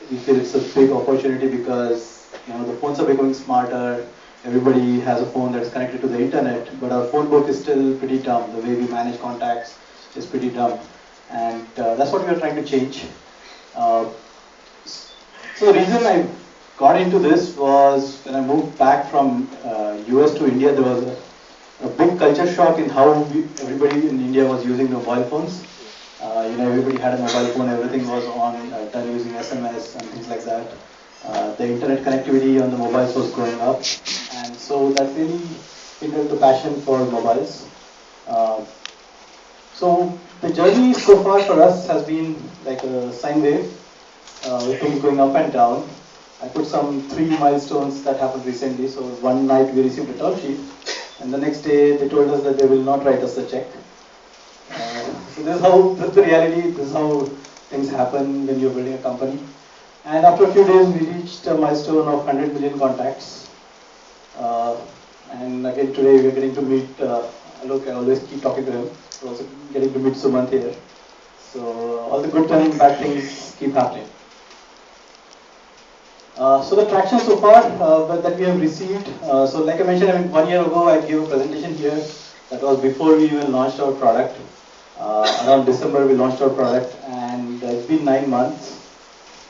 we feel it's a big opportunity because the phones are becoming smarter. Everybody has a phone that's connected to the internet, but our phone book is still pretty dumb. The way we manage contacts is pretty dumb, and that's what we are trying to change. Uh, so the reason I got into this was when I moved back from US to India. There was a big culture shock in how everybody in India was using the mobile phones. Everybody had a mobile phone, everything was on, done using SMS and things like that. The internet connectivity on the mobiles was growing up, and so that really kindled the passion for mobiles. Uh, so the journey so far for us has been like a sine wave, with things going up and down. I put some 3 milestones that happened recently. So one night we received a term sheet, and the next day they told us that they will not write us a check. So this is the reality, this is how things happen when you're building a company. And after a few days, we reached a milestone of 100 million contacts. Uh, and again today we're getting to meet, Alok, I always keep talking to him. We're also getting to meet Sumant here. So all the good and bad things keep happening. So the traction so far that we have received, so like I mentioned, 1 year ago I gave a presentation here. That was before we even launched our product. Around December we launched our product, and it's been 9 months.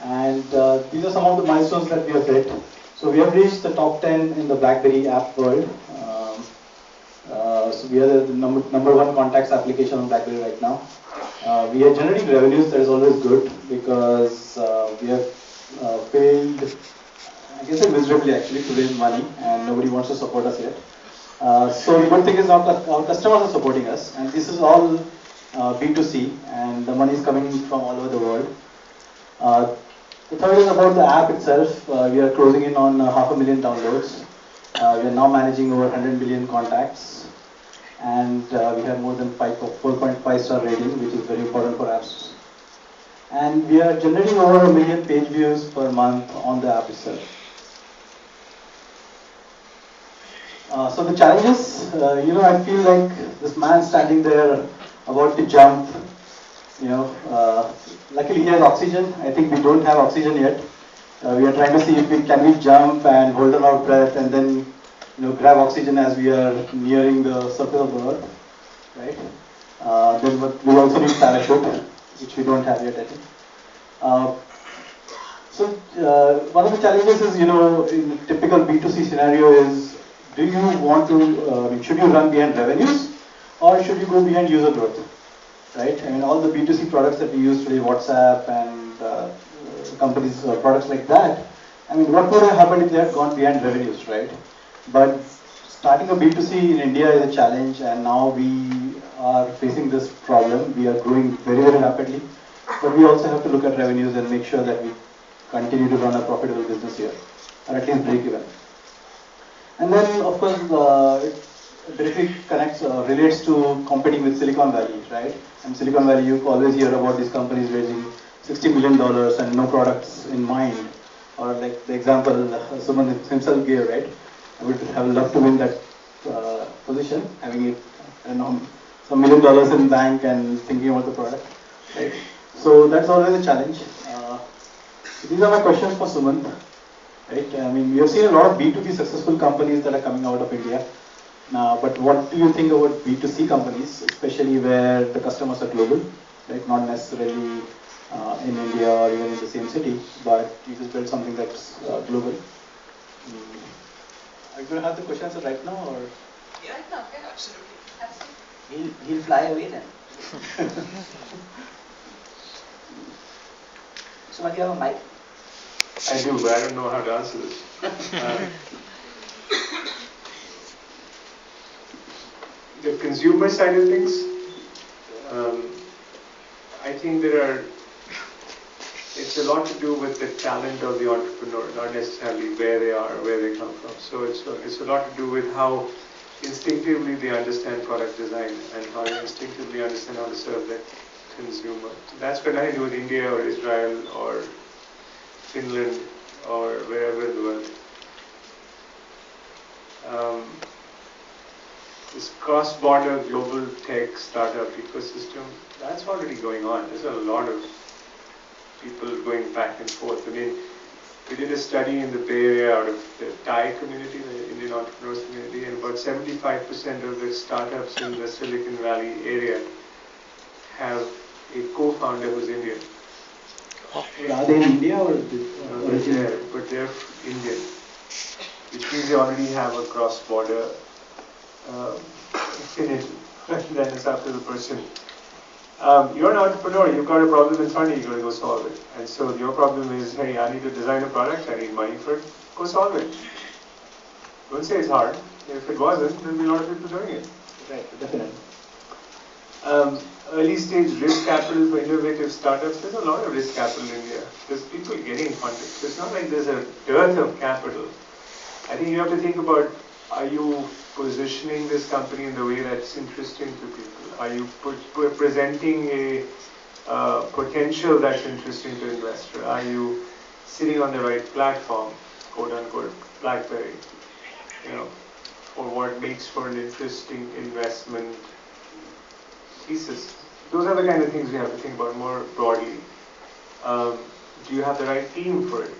And these are some of the milestones that we have hit. So we have reached the top 10 in the BlackBerry app world. So we are the number one contacts application on BlackBerry right now. We are generating revenues. That is always good because we have failed, I guess, miserably actually to raise money, and nobody wants to support us yet. So the good thing is our customers are supporting us, and this is all B2C, and the money is coming from all over the world. The third is about the app itself. We are closing in on 500,000 downloads. We are now managing over 100 million contacts, and we have more than 4.5 star rating, which is very important for apps. And we are generating over 1 million page views per month on the app itself. So the challenges, I feel like this man standing there about to jump. Luckily he has oxygen. I think we don't have oxygen yet. We are trying to see if we can jump and hold on our breath and then grab oxygen as we are nearing the surface of the earth, right? Then we also need parachute, which we don't have yet, I think. So one of the challenges is, in a typical B2C scenario is, do you want to, should you run behind revenues or should you go behind user growth, right? I mean, all the B2C products that we use today, WhatsApp and companies, products like that, I mean, what would have happened if they had gone behind revenues, right? But starting a B2C in India is a challenge, and now we are facing this problem. We are growing very, very rapidly, but we also have to look at revenues and make sure that we continue to run a profitable business here, or at least break even. And then, of course, it directly relates to competing with Silicon Valley, right? And Silicon Valley, you always hear about these companies raising $60 million and no products in mind. Or like the example someone himself gave, right? I would have loved to win that position, having it, some $1 million in bank and thinking about the product, right? So that's always a challenge. These are my questions for Sumant. Right? I mean, we have seen a lot of B2B successful companies that are coming out of India. But what do you think about B2C companies, especially where the customers are global, right? Not necessarily in India or even in the same city, but you just build something that's global. Are you going to have the question answer right now, or? Yeah, right now, yeah, absolutely. He'll fly away then. So, do you have a mic? I do, but I don't know how to answer this. The consumer side of things, I think it's a lot to do with the talent of the entrepreneur, not necessarily where they are, where they come from. So it's a lot to do with how instinctively they understand product design and how they instinctively understand how to serve the consumer. So that's got nothing to do with India or Israel or Finland or wherever in the world. This cross-border global tech startup ecosystem, that's already going on. There's a lot of people going back and forth. I mean, we did a study in the Bay Area out of the Thai community, the Indian entrepreneurs community, and about 75% of the startups in the Silicon Valley area have a co-founder who's Indian. Are they in India or But they're Indian, which means they already have a cross-border affinity. Then it's up to the person. You're an entrepreneur, you've got a problem in front of you, you've got to go solve it. And so your problem is, hey, I need to design a product, I need money for it, go solve it. Don't say it's hard. If it wasn't, there'd be a lot of people doing it. Right, definitely. Early stage risk capital for innovative startups, there's a lot of risk capital in India. There's people getting funded. So it's not like there's a dearth of capital. I think you have to think about, are you positioning this company in the way that's interesting to people? Are you presenting a potential that's interesting to investor? Are you sitting on the right platform, quote unquote, BlackBerry, for what makes for an interesting investment thesis? Those are the kind of things we have to think about more broadly. Do you have the right team for it?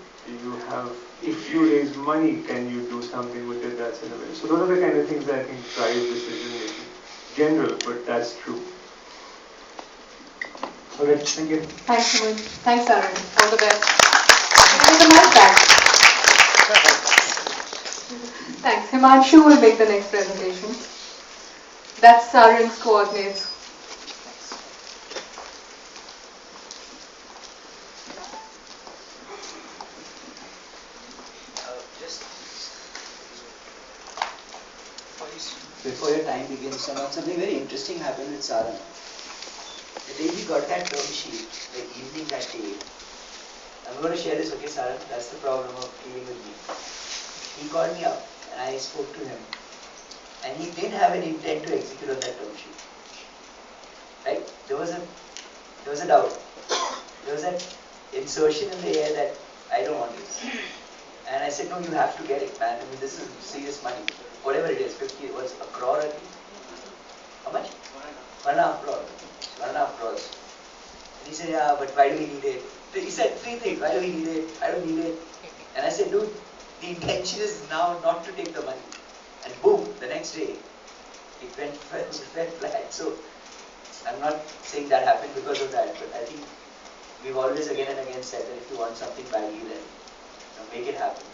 If you raise money, can you do something with it that's innovative? So those are the kind of things that I think drive decision making. General, but that's true. Okay, thank you. Thanks, Hemant. Thanks, Arun. All the best. Give the mic back. Thanks. Himanshu will make the next presentation. That's Arun's coordinates. Just before your time begins, something very interesting happened with Sarang. The day he got that term sheet, the evening that day, I'm going to share this, okay, Sarang? That's the problem of dealing with me. He called me up and I spoke to him. And he didn't have an intent to execute on that term sheet. Right? There was a doubt. There was that insertion in the air that I don't want this. And I said, no, you have to get it, man. I mean, this is serious money. Whatever it is, 50, it was a crore, I think. How much? 1.5 crore. 1.5 crores. And he said, yeah, but why do we need it? He said 3 things. Why do we need it? I don't need it. And I said, dude, the intention is now not to take the money. And boom, the next day, it went flat. So I'm not saying that happened because of that, but I think we've always again and again said that if you want something badly, then make it happen.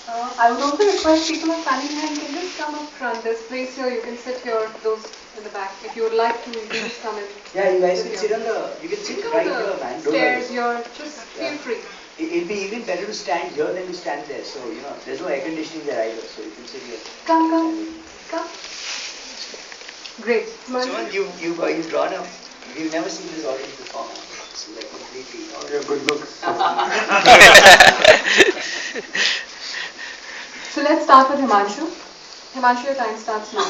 I would also request people who are standing behind, can just come up front. There's place here, you can sit here, those in the back. If you would like to, you can just come in. Yeah, you guys can sit on you can sit right here, man. Stairs here, just feel free. It'll be even better to stand here than to stand there. So, there's no air conditioning there either, so you can sit here. Come. Great. So, you've drawn up, we've never seen this audience before. It's like completely. Yeah, good looks. So let's start with Himanshu. Himanshu, your time starts now.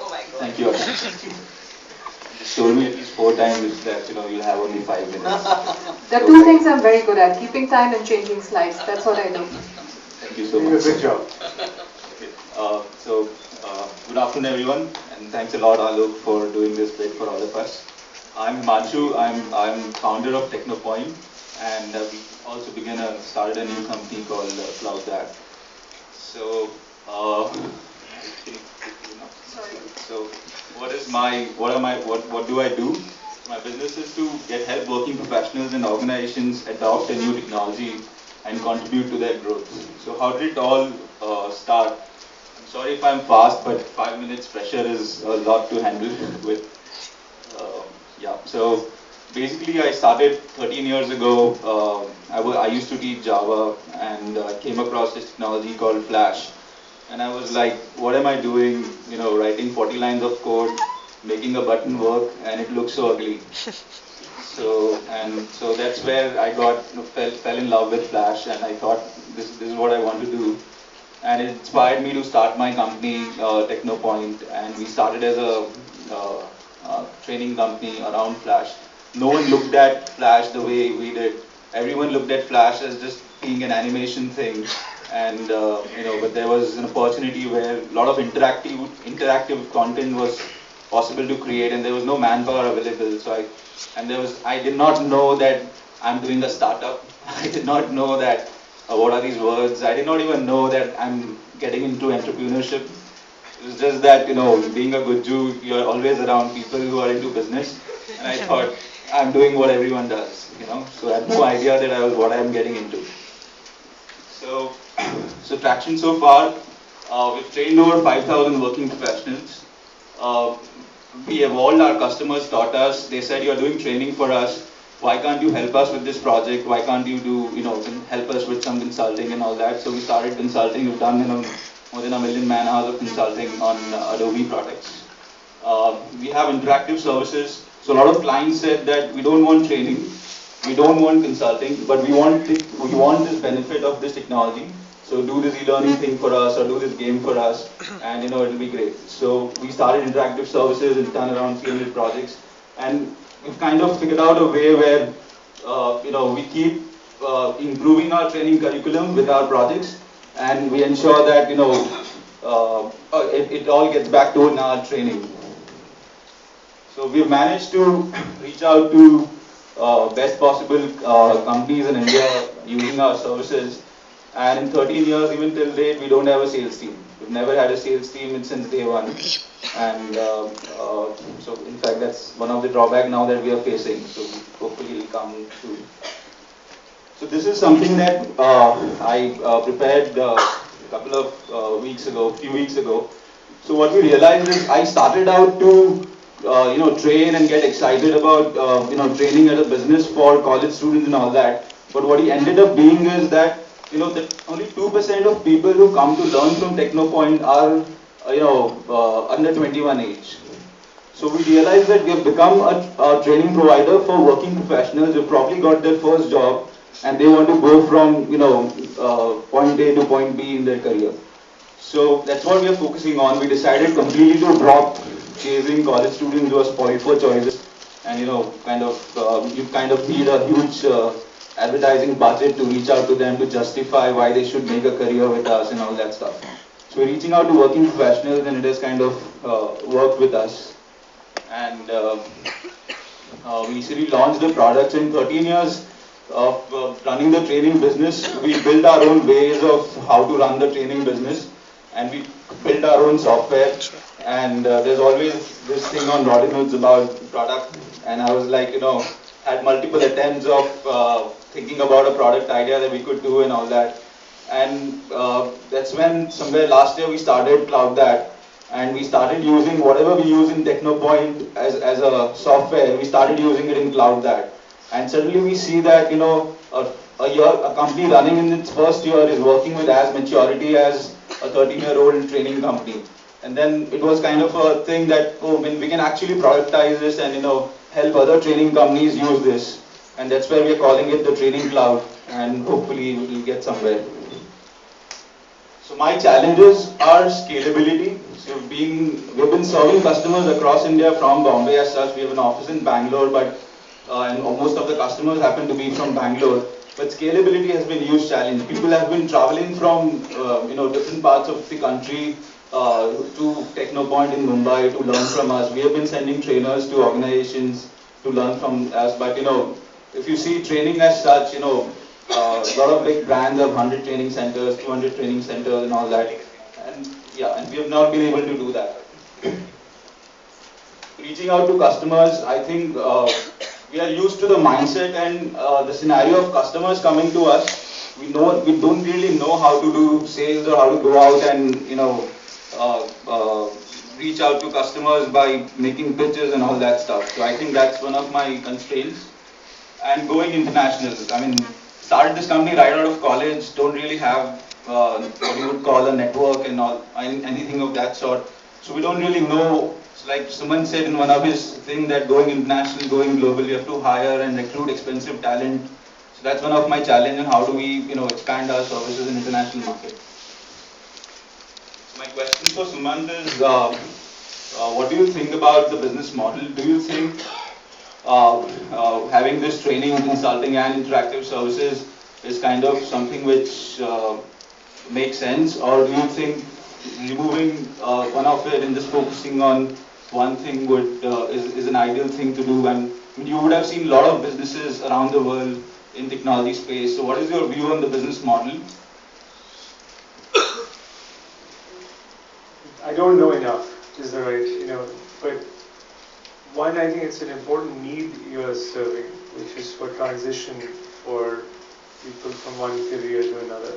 Oh my God. Thank you. You told me at least 4 times that you'll have only 5 minutes. There are 2 things I'm very good at: keeping time and changing slides. That's what I do. Thank you so much. Good job. Okay. Good afternoon, everyone, and thanks a lot, Alok, for doing this bit for all of us. I'm Himanshu. I'm founder of Technopoint, and we also started a new company called CloudDat. So, So, what do I do? My business is to get help working professionals and organizations adopt a new technology and contribute to their growth. So, how did it all start? I'm sorry if I'm fast, but 5 minutes pressure is a lot to handle with. So basically, I started 13 years ago. I used to teach Java and came across this technology called Flash. And I was like, what am I doing? Writing 40 lines of code, making a button work, and it looks so ugly. So that's where I fell in love with Flash, and I thought this is what I want to do. And it inspired me to start my company, Technopoint, and we started as a training company around Flash. No one looked at Flash the way we did. Everyone looked at Flash as just being an animation thing. And but there was an opportunity where a lot of interactive content was possible to create, and there was no manpower available. So I did not know that I'm doing a startup. I did not know that what are these words. I did not even know that I'm getting into entrepreneurship. It was just that, being a good Jew, you're always around people who are into business. And I thought, I'm doing what everyone does. So I had no idea that I was what I'm getting into. So, so traction so far, we've trained over 5,000 working professionals. We evolved, our customers taught us, they said, you're doing training for us. Why can't you help us with this project? Why can't you help us with some consulting and all that? So we started consulting. We've done more than 1 million man hours of consulting on Adobe products. We have interactive services. So a lot of clients said that we don't want training, we don't want consulting, but we want this benefit of this technology. So do this e-learning thing for us, or do this game for us, and it'll be great. So we started interactive services and done around 300 projects, and we've kind of figured out a way where we keep improving our training curriculum with our projects, and we ensure that it all gets back to our training. So we've managed to reach out to best possible companies in India using our services. And in 13 years, even till date, we don't have a sales team. We've never had a sales team since day one. And so, in fact, that's one of the drawbacks now that we are facing. So hopefully it'll come soon. So this is something that I prepared a couple of few weeks ago. So what we realized is I started out to train and get excited about training as a business for college students and all that. But what he ended up being is that that only 2% of people who come to learn from Technopoint are under 21 age. So we realized that we have become a training provider for working professionals who probably got their first job and they want to go from point A to point B in their career. So that's what we are focusing on. We decided completely to drop chasing college students who are spoiled for choices, and you kind of need a huge advertising budget to reach out to them to justify why they should make a career with us and all that stuff. So we're reaching out to working professionals, and it has kind of worked with us. And we recently launched the products. In 13 years of running the training business, we built our own ways of how to run the training business, and we built our own software. And there's always this thing on Rodinhoods about product, and I was like, had multiple attempts of thinking about a product idea that we could do and all that. And that's when somewhere last year we started CloudThat, and we started using whatever we use in Technopoint as a software, we started using it in CloudThat. And suddenly we see that a company running in its first year is working with as maturity as a 13-year-old training company. And then it was kind of a thing that, we can actually productize this and help other training companies use this. And that's why we are calling it the Training Cloud, and hopefully we'll get somewhere. So my challenges are scalability. So we've been serving customers across India from Bombay as such. We have an office in Bangalore, but and most of the customers happen to be from Bangalore. But scalability has been a huge challenge. People have been traveling from different parts of the country to Technopoint in Mumbai to learn from us. We have been sending trainers to organizations to learn from us. But if you see training as such, a lot of big brands have 100 training centers, 200 training centers, and all that. And we have not been able to do that. Reaching out to customers, I think we are used to the mindset and the scenario of customers coming to us. We don't really know how to do sales or how to go out and reach out to customers by making pitches and all that stuff. So I think that's one of my constraints. And going international. Started this company right out of college, don't really have what you would call a network and all, anything of that sort. So we don't really know. So like someone said in one of his things that going international, going global, you have to hire and recruit expensive talent. So that's one of my challenges, and how do we expand our services in international market. So my question for Sumant is, what do you think about the business model? Do you think having this training, consulting and interactive services is kind of something which makes sense, or do you think removing one of it and just focusing on one thing is an ideal thing to do? And you would have seen a lot of businesses around the world in technology space. So what is your view on the business model? I don't know enough, is the right, but one, I think it's an important need you're serving, which is for transition for people from one career to another.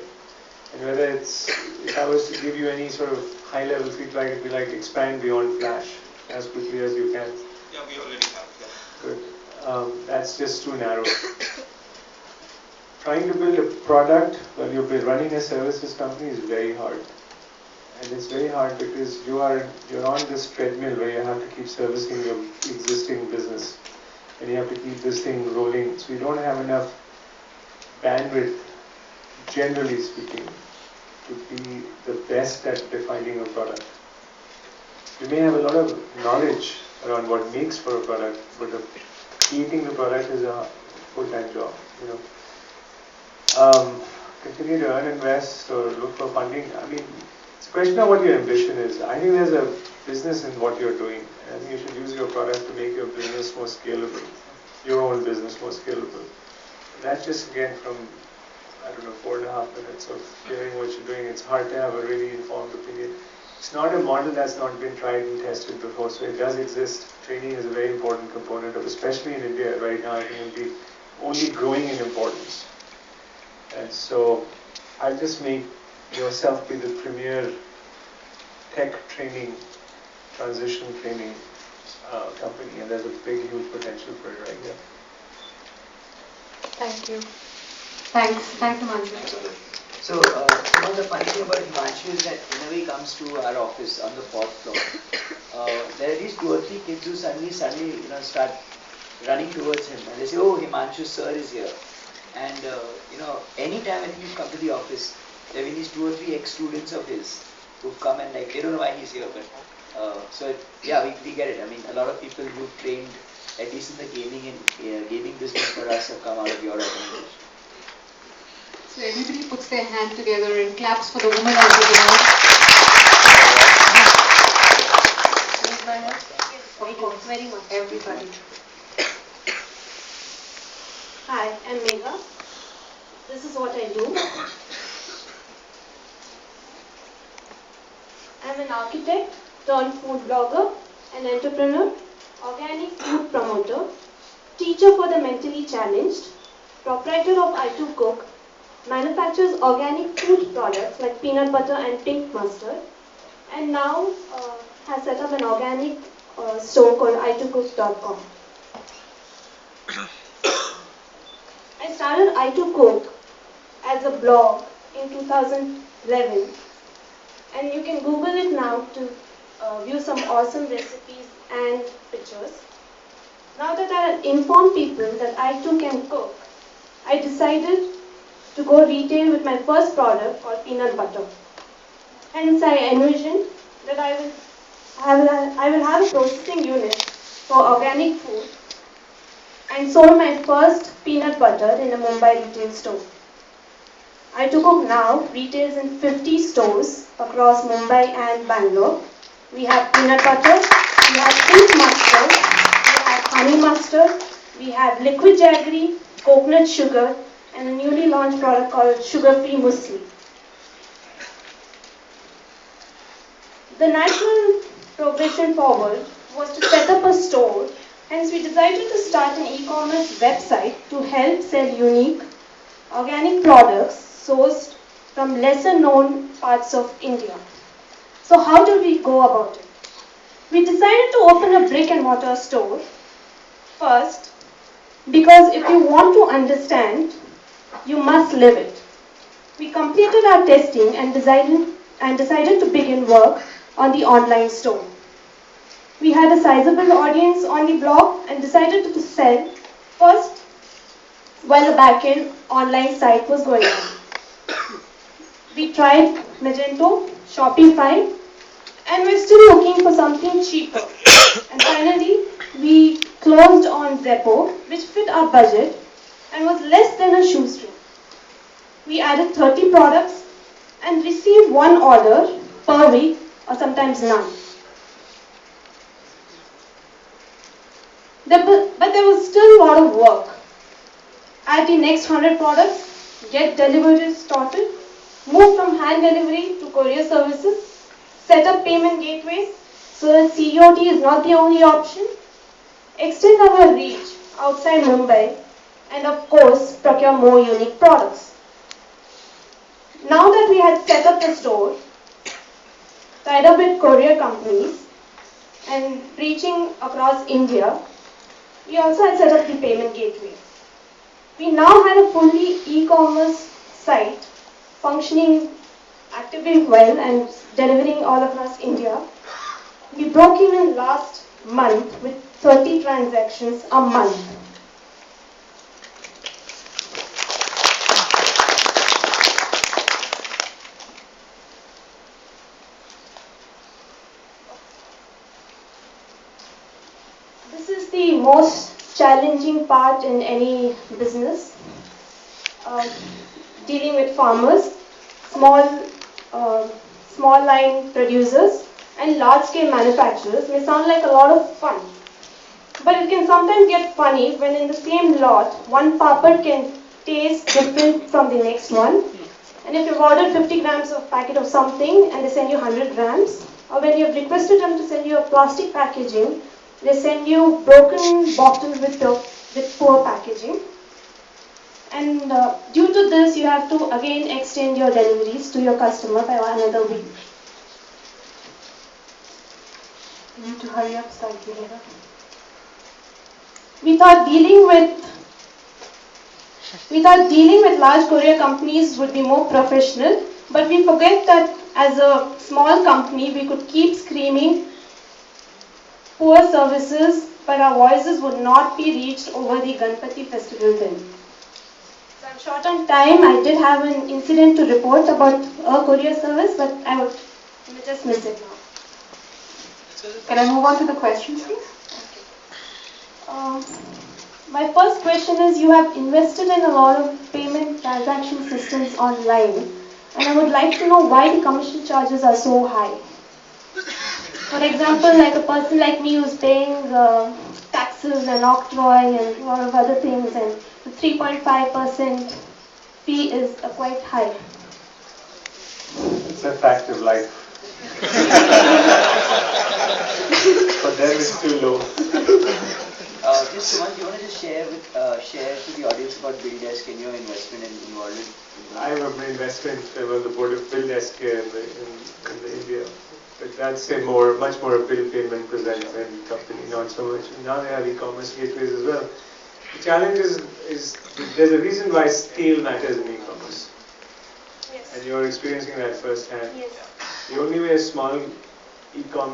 And whether if I was to give you any sort of high-level feedback, it'd be like expand beyond Flash as quickly as you can. Yeah, we already have. Yeah. Good. That's just too narrow. Trying to build a product while you're running a services company is very hard. And it's very hard because you're on this treadmill where you have to keep servicing your existing business. And you have to keep this thing rolling. So you don't have enough bandwidth, generally speaking, to be the best at defining a product. You may have a lot of knowledge around what makes for a product, but creating the product is a full-time job. Continue to earn, invest, or look for funding. I mean, it's a question of what your ambition is. I think there's a business in what you're doing. I think you should use your product to make your business more scalable, your own business more scalable. That's just, again, from 4.5 minutes of hearing what you're doing. It's hard to have a really informed opinion. It's not a model that's not been tried and tested before, so it does exist. Training is a very important component of, especially in India right now. I think it'll be only growing in importance. And so I'll just make yourself be the premier tech training, transition training company, and there's a big, huge potential for it right here. Thank you. Thanks, Himanshu. So, the funny thing about Himanshu is that whenever he comes to our office on the 4th floor, there are at least 2 or 3 kids who suddenly, start running towards him, and they say, "Oh, Himanshu sir is here." And anytime I think you come to the office, there have been these 2 or 3 ex-students of his who've come and they don't know why he's here, but we get it. I mean, a lot of people who've trained, at least in the gaming business for us, have come out of your organization. So everybody puts their hand together and claps for the woman of the world. Yes, very much. Everybody. Hi, I'm Megha. This is what I do. I'm an architect turned food blogger, an entrepreneur, organic food promoter, teacher for the mentally challenged, proprietor of I2 Cook, manufactures organic food products like peanut butter and pink mustard, and now has set up an organic store called i2cook.com. I started I2Cook as a blog in 2011, and you can Google it now to view some awesome recipes and pictures. Now that I have informed people that I too can cook, I decided to go retail with my first product called peanut butter. Hence, I envisioned that I will have a processing unit for organic food and sold my first peanut butter in a Mumbai retail store. I2Cook now retails in 50 stores across Mumbai and Bangalore. We have peanut butter, we have pink mustard, we have honey mustard, we have liquid jaggery, coconut sugar, and a newly launched product called sugar-free muesli. The natural progression forward was to set up a store. Hence, we decided to start an e-commerce website to help sell unique organic products sourced from lesser known parts of India. So how do we go about it? We decided to open a brick and mortar store first, because if you want to understand, you must live it. We completed our testing and decided to begin work on the online store. We had a sizable audience on the blog and decided to sell first while the back-end online site was going on. We tried Magento, Shopify, and we're still looking for something cheaper. And finally, we closed on Zeppo, which fit our budget and was less than a shoestring. We added 30 products and received one order per week or sometimes none. But there was still a lot of work. Add the next 100 products, get delivery started, move from hand delivery to courier services, set up payment gateways so that COT is not the only option, extend our reach outside Mumbai, and of course, procure more unique products. Now that we had set up the store, tied up with courier companies, and reaching across India, we also had set up the payment gateway. We now had a fully e-commerce site functioning actively well and delivering all across India. We broke even last month with 30 transactions a month. This is the most challenging part in any business. Dealing with farmers, small, small line producers, and large scale manufacturers may sound like a lot of fun. But it can sometimes get funny when in the same lot, one papad can taste different from the next one. And if you've ordered 50 grams of packet of something and they send you 100 grams, or when you've requested them to send you a plastic packaging, they send you broken bottles with poor packaging. And due to this, you have to again extend your deliveries to your customer by another week. You need to hurry up slightly here. We thought dealing with large courier companies would be more professional, but we forget that as a small company, we could keep screaming poor services, but our voices would not be reached over the Ganpati festival then. So I'm short on time. I did have an incident to report about a courier service, but I would just miss it now. Can I move on to the questions, please? My first question is, you have invested in a lot of payment transaction systems online, and I would like to know why the commission charges are so high. For example, like a person like me who's paying taxes and octroi and a lot of other things, and the 3.5% fee is quite high. It's a fact of life. For them, it's too low. Just Suman, do you want to just share to the audience about BillDesk and your investment and involvement? I have an investment with the board of BillDesk here in India. But that's a much more a bill payment presentment company, not so much. Now they have e-commerce gateways as well. The challenge is there's a reason why scale matters in e-commerce. Yes. And you're experiencing that firsthand. Yes. The only way a small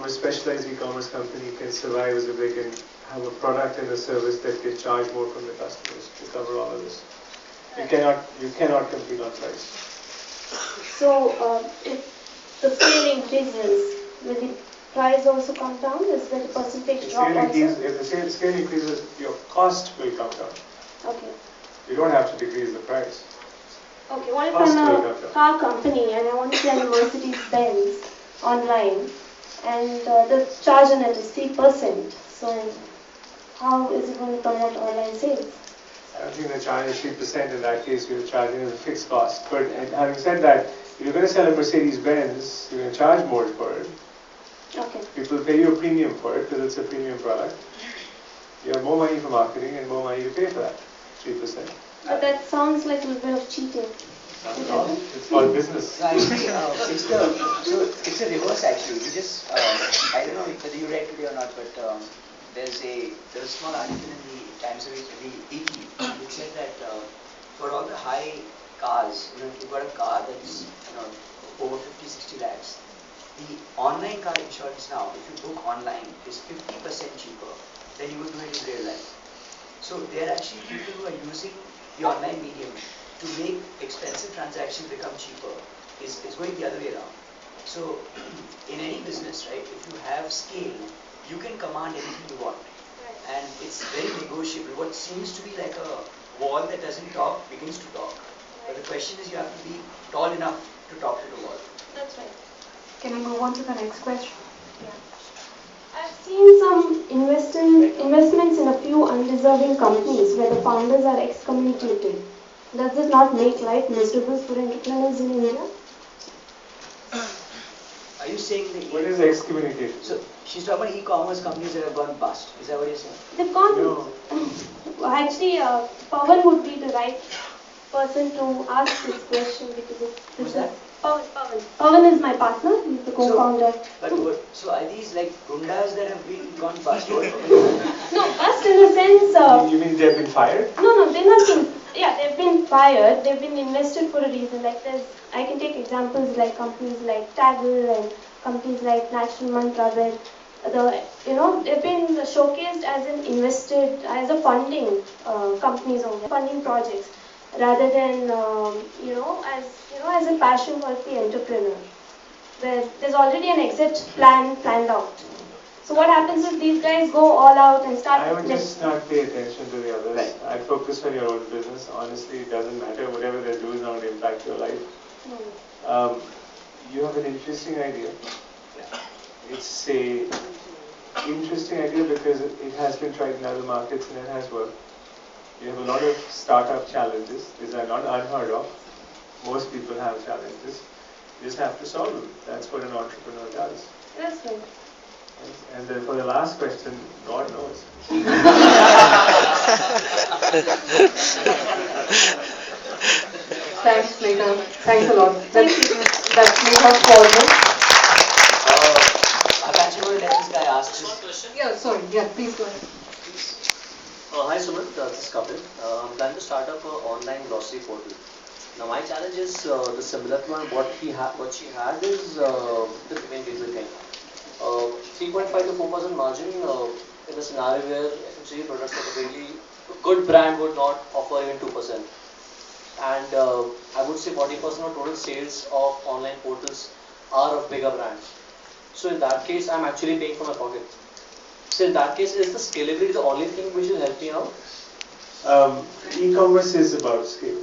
specialized e-commerce company can survive is if they can have a product and a service that can charge more from the customers to cover all of this. You cannot compete on price. So, if the scale increases, will the price also come down? Is there a percentage drop also? If the scale increases, your cost will come down. Okay. You don't have to decrease the price. Okay, what if Cost will I'm come a down. car company and I want to sell Mercedes-Benz online and the charge on it is 3%? So, how is it going to promote online sales? I don't think they're charging 3%. In that case, you're charging as a fixed cost. But having said that, if you're going to sell a Mercedes-Benz, you're going to charge more for it. Okay. People pay you a premium for it because it's a premium product. You have more money for marketing and more money to pay for that, 3%. But that sounds like a little bit of cheating. Not at all. It's called business. So actually, it's a reverse actually. We just I don't know whether you read today or not, but there's a small article in the Times of India, which said that for all the high cars, if you've got a car that's over 50-60 lakhs, the online car insurance now, if you book online, is 50% cheaper than you would do it in real life. So there are actually people who are using the online medium to make expensive transactions become cheaper. It's going the other way around. So in any business, right, if you have scale, you can command anything you want. And it's very negotiable. What seems to be like a wall that doesn't talk begins to talk. But the question is, you have to be tall enough to talk to the wall. That's right. Can we move on to the next question? Yeah. I've seen some investments in a few undeserving companies where the founders are excommunicated. Does this not make life miserable for entrepreneurs in India? Are you saying that? What is excommunication? So she's talking about e-commerce companies that have gone bust. Is that what you're saying? They've gone. No. Actually, Pawan would be the right person to ask this question because Who's that? Pawan. Pawan is my partner. He's the co-founder. So are these like gundas that have been gone bust? What? No, bust in the sense. You mean they've been fired? No, they're not been. Yeah, they've been fired. They've been invested for a reason. Like I can take examples like companies like Taggle and companies like National Mantra where they've been showcased as an invested, as a funding companies only, funding projects, rather than as a passion-worthy entrepreneur, where there's already an exit plan planned out. So what happens is these guys go all out and start. I would just not pay attention to the others. Right. I'd focus on your own business. Honestly, it doesn't matter. Whatever they do is not going to impact your life. You have an interesting idea. It's a interesting idea because it has been tried in other markets and it has worked. You have a lot of startup challenges. These are not unheard of. Most people have challenges. You just have to solve them. That's what an entrepreneur does. That's right. And then for the last question, God knows. Thanks, Megha. Thanks a lot. That's Megha forward. I'm actually going to let this guy ask this. Yeah, sorry. Yeah, please go ahead. Hi Sumit, this is Kapil. I'm planning to start up an online grocery portal. Now my challenge is the similar to what she had is the payment gateway thing. 3.5 to 4% margin in a scenario where FMCG products like a really good brand would not offer even 2%. And I would say 40% of total sales of online portals are of bigger brands. So in that case, I'm actually paying from my pocket. So in that case, is the scalability the only thing which will help me out? E-commerce is about scale.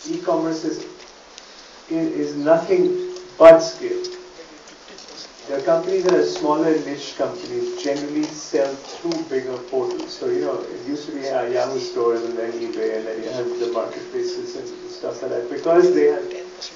E-commerce is nothing but scale. The companies that are smaller niche companies generally sell through bigger portals. So, it used to be Yahoo stores and then eBay and then you have the marketplaces and stuff like that because they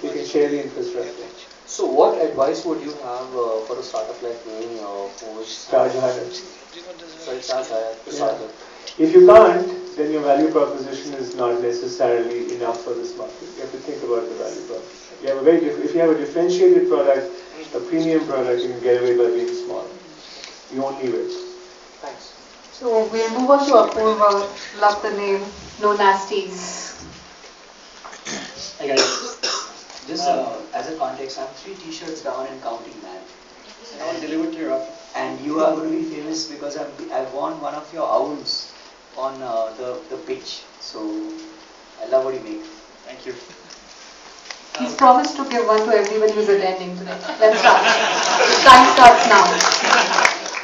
can share the infrastructure. So what advice would you have for a startup like me who's... Charge higher. Sorry, charge higher to start with. If you can't, then your value proposition is not necessarily enough for this market. You have to think about the value proposition. If you have a differentiated product, a premium product, you can get away by being small. You only win. Thanks. So we'll move on to Apurva. Love the name. No nasties. Hey guys, just as a context, I'm 3 t-shirts down and counting, man. I'll deliver to your office. And you are going to be famous because I've won one of your owls on the pitch. So I love what you make. Thank you. He's promised to give one to everyone who's attending today. Let's start. Time starts now.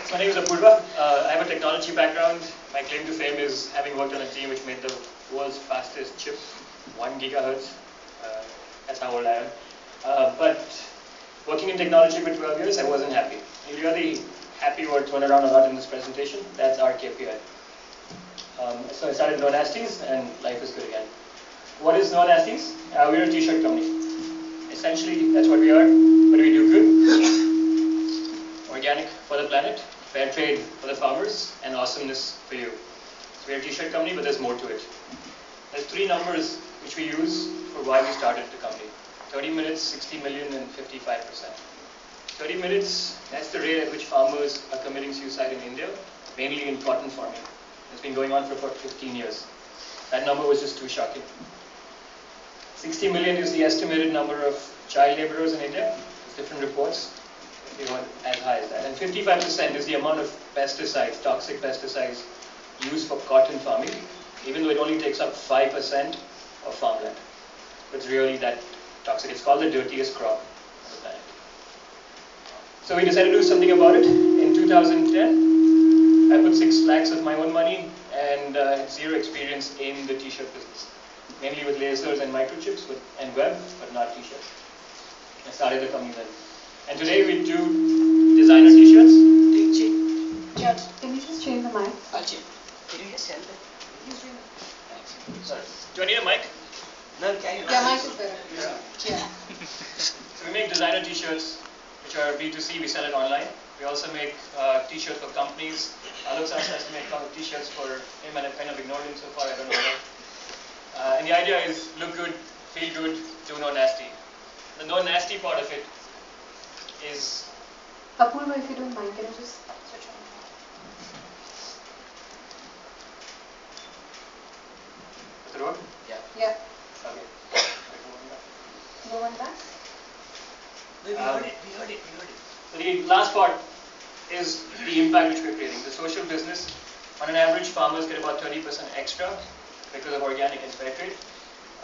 So my name is Apurva. I have a technology background. My claim to fame is having worked on a team which made the world's fastest chip, 1 gigahertz. That's how old I am. But working in technology for 12 years, I wasn't happy. Really happy word thrown around a lot in this presentation. That's our KPI. So I started No Nasties and life is good again. What is No Nasties? We're a t-shirt company. Essentially, that's what we are. But we do good, organic for the planet, fair trade for the farmers, and awesomeness for you. So we're a t-shirt company, but there's more to it. There's 3 numbers which we use for why we started the company. 30 minutes, 60 million, and 55%. 30 minutes, that's the rate at which farmers are committing suicide in India, mainly in cotton farming. It's been going on for about 15 years. That number was just too shocking. 60 million is the estimated number of child laborers in India. There's different reports, as high as that. And 55% is the amount of pesticides, toxic pesticides, used for cotton farming, even though it only takes up 5% of farmland. It's really that toxic. It's called the dirtiest crop on the planet. So we decided to do something about it. In 2010, I put 6 lakhs of my own money and had 0 experience in the t-shirt business. Mainly with lasers and microchips and web, but not t-shirts. I started the company then. And today we do designer t-shirts. Yeah, can you just change the mic? I'll change. Can you just tell them? Thanks. Sorry. Do I need a mic? No, can you? Yeah, mic is better. Yeah. So we make designer t-shirts, which are B2C, we sell it online. We also make t-shirts for companies. Alok asked us to make t-shirts for him, and I've kind of ignored him so far, I don't know why. And the idea is look good, feel good, do no nasty. The no nasty part of it is... Apurva, if you don't mind, can you just switch on? Is it work? Yeah. Yeah. Okay. Go one back. We heard it. So the last part is the impact which we're creating. The social business, on an average, farmers get about 30% extra because of organic and fair trade.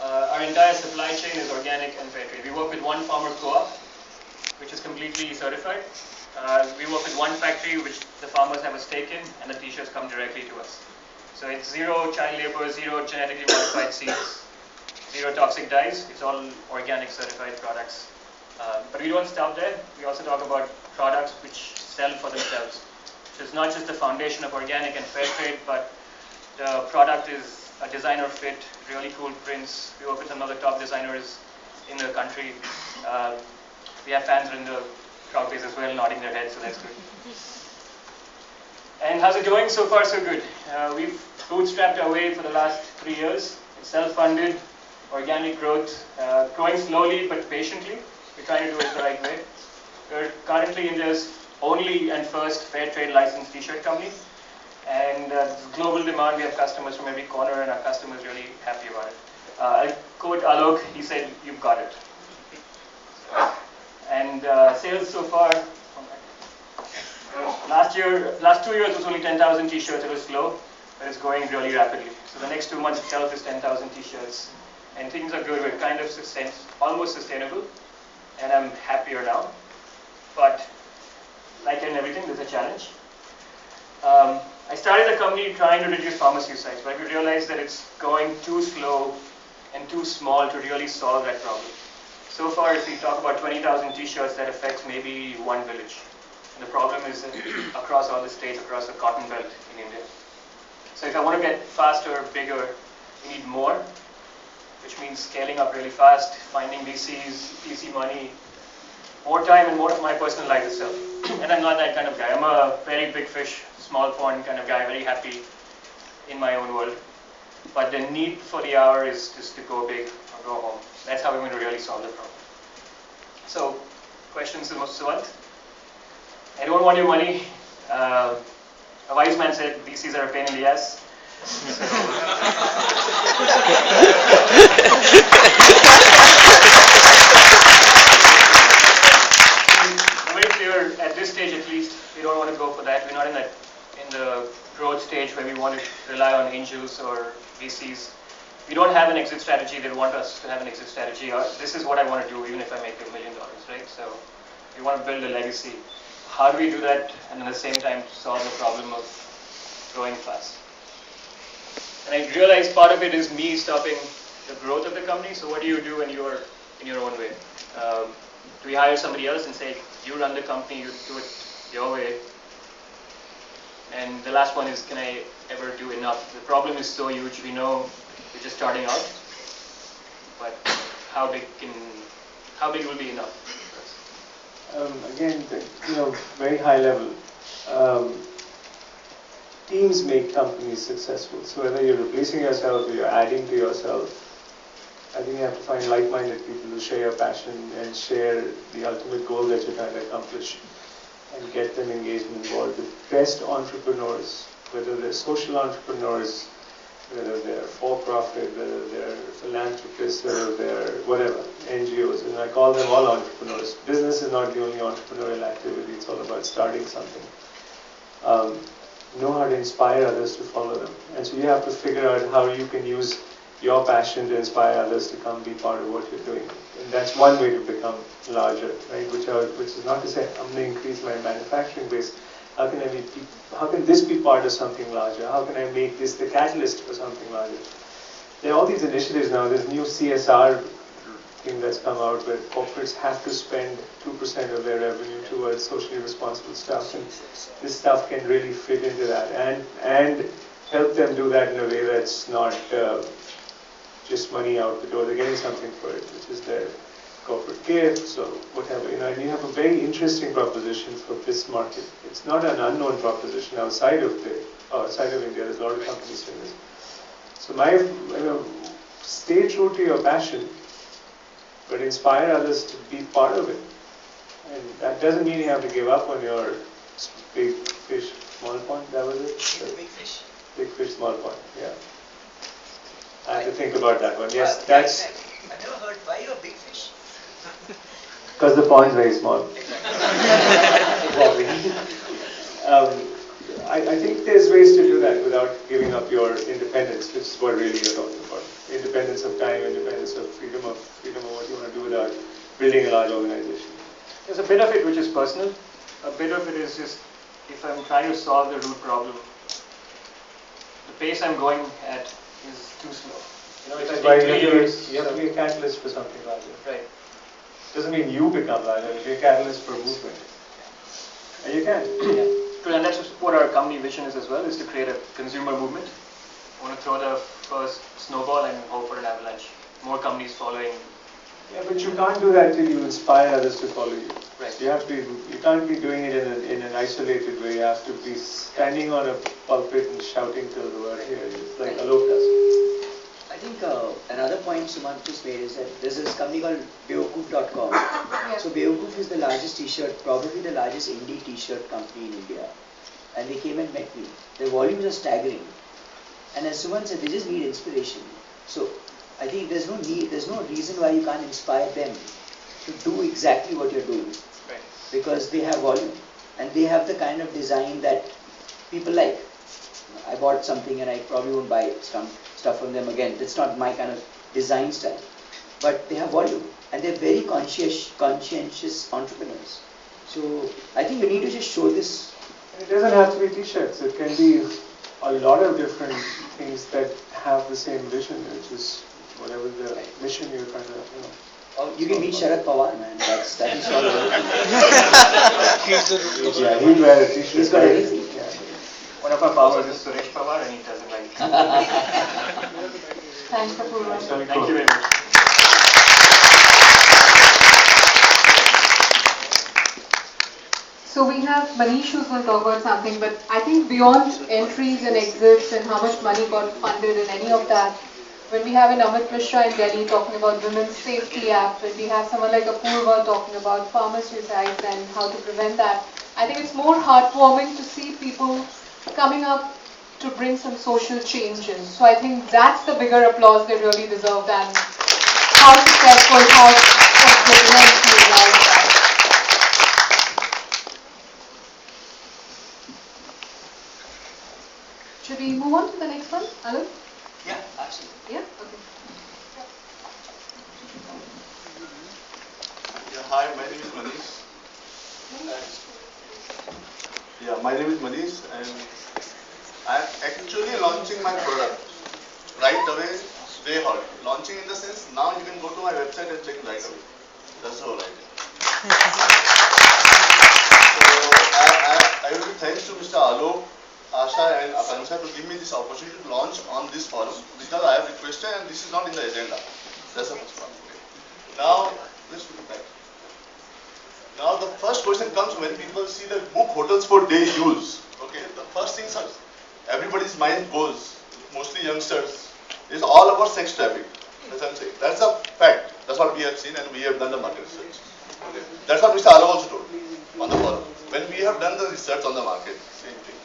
Our entire supply chain is organic and fair trade. We work with one farmer co-op, which is completely certified. We work with one factory, which the farmers have a stake in, and the t-shirts come directly to us. So it's zero child labor, zero genetically modified seeds, zero toxic dyes. It's all organic certified products. But we don't stop there. We also talk about products which sell for themselves. So it's not just the foundation of organic and fair trade, but the product is a designer fit, really cool prints. We work with some of the top designers in the country. We have fans in the crowd base as well, nodding their heads, so that's good. And how's it going? So far, so good. We've bootstrapped our way for the last 3 years. It's self-funded, organic growth, growing slowly but patiently. We're trying to do it the right way. We're currently India's only and first fair trade licensed t-shirt company. And global demand, we have customers from every corner, and our customers really happy about it. I'll quote Alok, he said, "You've got it." And sales so far, last 2 years was only 10,000 t-shirts. It was slow, but it's growing really rapidly. So the next 2 months itself is 10,000 t-shirts. And things are good. We're kind of almost sustainable. And I'm happier now. But like in everything, there's a challenge. I started the company trying to reduce farmer suicides, but we realized that it's going too slow and too small to really solve that problem. So far, if we talk about 20,000 t-shirts, that affects maybe one village. And the problem is that across all the states, across the cotton belt in India. So if I want to get faster, bigger, we need more, which means scaling up really fast, finding VCs, VC money, more time and more of my personal life itself. And I'm not that kind of guy. I'm a very big fish, small pond kind of guy, very happy in my own world. But the need for the hour is just to go big or go home. That's how we're going to really solve the problem. So, questions to Suvant? I don't want your money. A wise man said VCs are a pain in the ass. I'm very clear, at this stage at least, we don't want to go for that. We're not in the growth stage where we want to rely on angels or VCs. We don't have an exit strategy. They want us to have an exit strategy. This is what I want to do even if I make $1 million, right? So we want to build a legacy. How do we do that and at the same time solve the problem of growing fast? And I realize part of it is me stopping the growth of the company. So what do you do when you are in your own way? Do we hire somebody else and say, you run the company, you do it your way? And the last one is, can I ever do enough? The problem is so huge. We know we're just starting out, but how big will be enough? Again, very high level. Teams make companies successful. So whether you're replacing yourself or you're adding to yourself, I think you have to find like-minded people who share your passion and share the ultimate goal that you're trying to accomplish, and get them engaged and involved. The best entrepreneurs, whether they're social entrepreneurs, whether they're for-profit, whether they're philanthropists, whether they're whatever, NGOs, and I call them all entrepreneurs. Business is not the only entrepreneurial activity, it's all about starting something. Know how to inspire others to follow them. And so you have to figure out how you can use your passion to inspire others to come be part of what you're doing. And that's one way to become larger, right? Which is not to say, I'm going to increase my manufacturing base. How can this be part of something larger? How can I make this the catalyst for something larger? There are all these initiatives now. There's new CSR thing that's come out where corporates have to spend 2% of their revenue towards socially responsible stuff, and this stuff can really fit into that and help them do that in a way that's not just money out the door. They're getting something for it, which is their corporate gifts or whatever, and you have a very interesting proposition for this market. It's not an unknown proposition outside of India. There's a lot of companies doing this. So stay true to your passion, but inspire others to be part of it. And that doesn't mean you have to give up on your big fish, small pond. That was it. Big fish. Big fish, small pond. Yeah. I have to think about that one. Yes, that's. I never heard why you're a big fish. Because the pond's very small. Exactly. I think there's ways to do that without giving up your independence, which is what really you're talking about. Independence of time, independence of freedom of what you want to do without building a large organization. There's a bit of it which is personal. A bit of it is just if I'm trying to solve the root problem, the pace I'm going at is too slow. If I take 3 years, you have to be a catalyst for something larger. Right. Doesn't mean you become larger, you're a catalyst for movement. And you can. Yeah. And that's what our company vision is as well, is to create a consumer movement. I want to throw the first snowball and hope for an avalanche. More companies following. Yeah, but you can't do that till you inspire others to follow you. Right. You can't be doing it in an isolated way. You have to be standing on a pulpit and shouting till the world hears. It's like Alok does. I think another point Sumant just made is that there's this company called Beokoof.com. So Beokoof is the largest t-shirt, probably the largest indie t-shirt company in India. And they came and met me. Their volumes are staggering. And as Sumant said, they just need inspiration. So I think there's no reason why you can't inspire them to do exactly what you're doing. Right. Because they have volume. And they have the kind of design that people like. I bought something and I probably won't buy stuff from them again. That's not my kind of design style. But they have volume and they're very conscientious entrepreneurs. So I think you need to just show this. It doesn't have to be t-shirts. It can be a lot of different things that have the same vision, which is whatever the mission you're trying to, Or you can meet Sharad Pawar, man. That is all. Yeah, he'd wear a t-shirt. He's got everything. Yeah. One of our powers is Suresh Pawar and he doesn't like it. Thanks, Apurva. Thank you very much. So we have Manish who's going to talk about something, but I think beyond entries and exits and how much money got funded and any of that, when we have an Amit Mishra in Delhi talking about Women's Safety Act, when we have someone like Apurva talking about farmer suicides and how to prevent that, I think it's more heartwarming to see people coming up to bring some social changes. So I think that's the bigger applause they really deserve than how successful, how brilliant he is. Should we move on to the next one, Alok? Yeah, absolutely. Yeah? Okay. Yeah, hi, my name is Manish. My name is Manish and I'm actually launching my product right away, today hot. Launching in the sense, now you can go to my website and check it right away. That's the whole idea. So I will be thanks to Mr. Alok, Asha and Akanksha to give me this opportunity to launch on this forum because I have requested and this is not in the agenda. That's the first part. Now, let's look at that. Now the first question comes when people see the book hotels for day use. Okay, the first thing everybody's mind goes, mostly youngsters, is all about sex traffic. That's what I'm saying. That's a fact. That's what we have seen and we have done the market research. Okay. That's what Mr. Alok also told on the forum. When we have done the research on the market, same thing.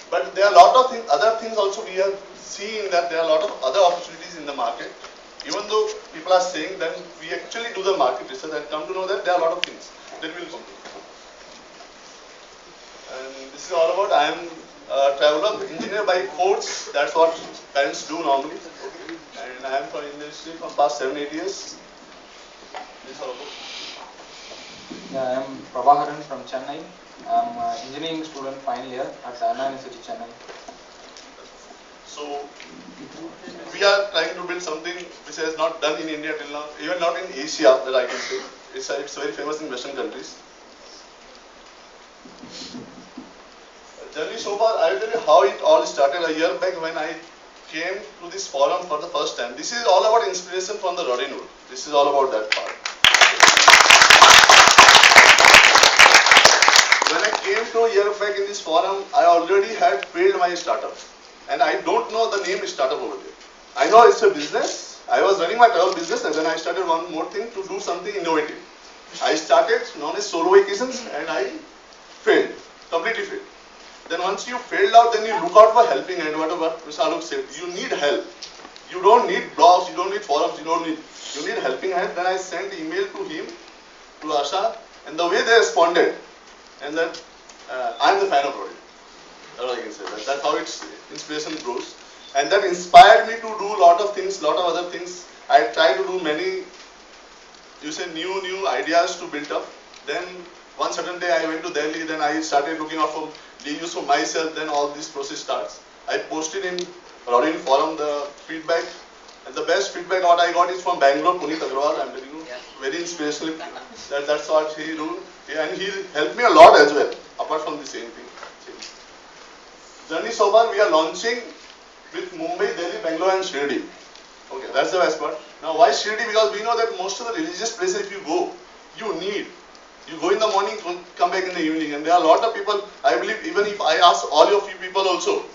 But there are a lot of other things also we have seen that there are a lot of other opportunities in the market. Even though people are saying that we actually do the market research and come to know that there are a lot of things. Then we will come to. And this is all about I am a traveler, engineer by course. That's what parents do normally. Okay. And I am from industry from past 7-8 years. This is all about. Yeah, I am Prabhakaran from Chennai. I am an engineering student final year at Anna University, Chennai. So we are trying to build something which has not done in India till now, even not in Asia that I can say. It's very famous in Western countries. Journey so far, I will tell you how it all started a year back when I came to this forum for the first time. This is all about inspiration from the Rodinhoods. This is all about that part. When I came to a year back in this forum, I already had failed my startup. And I don't know the name startup over there. I know it's a business. I was running my travel business and then I started one more thing to do something innovative. I started known as solo vacations and I failed, completely failed. Then once you failed out, then you look out for helping hand, whatever Mr. Alok said. You need help. You don't need blogs, you don't need forums, you need helping hand. Then I sent email to him, to Asha, and the way they responded, and then I'm the fan of Rodin. That's all I can say. That's how its inspiration grows. And that inspired me to do a lot of things, lot of other things. I try to do many, new ideas to build up. Then one certain day I went to Delhi, then I started looking out for DUs for myself, then all this process starts. I posted in Rodin forum the feedback, and the best feedback what I got is from Bangalore, Puneet Agrawal. I'm telling you, very inspirational. That's what he do, and he helped me a lot as well, apart from the same thing. Journey so far we are launching with Mumbai, Delhi, Bangalore and Shirdi. Okay, that's the best part. Now why Shirdi? Because we know that most of the religious places if you go, you go in the morning, come back in the evening, and there are a lot of people, I believe even if I ask all of you people also,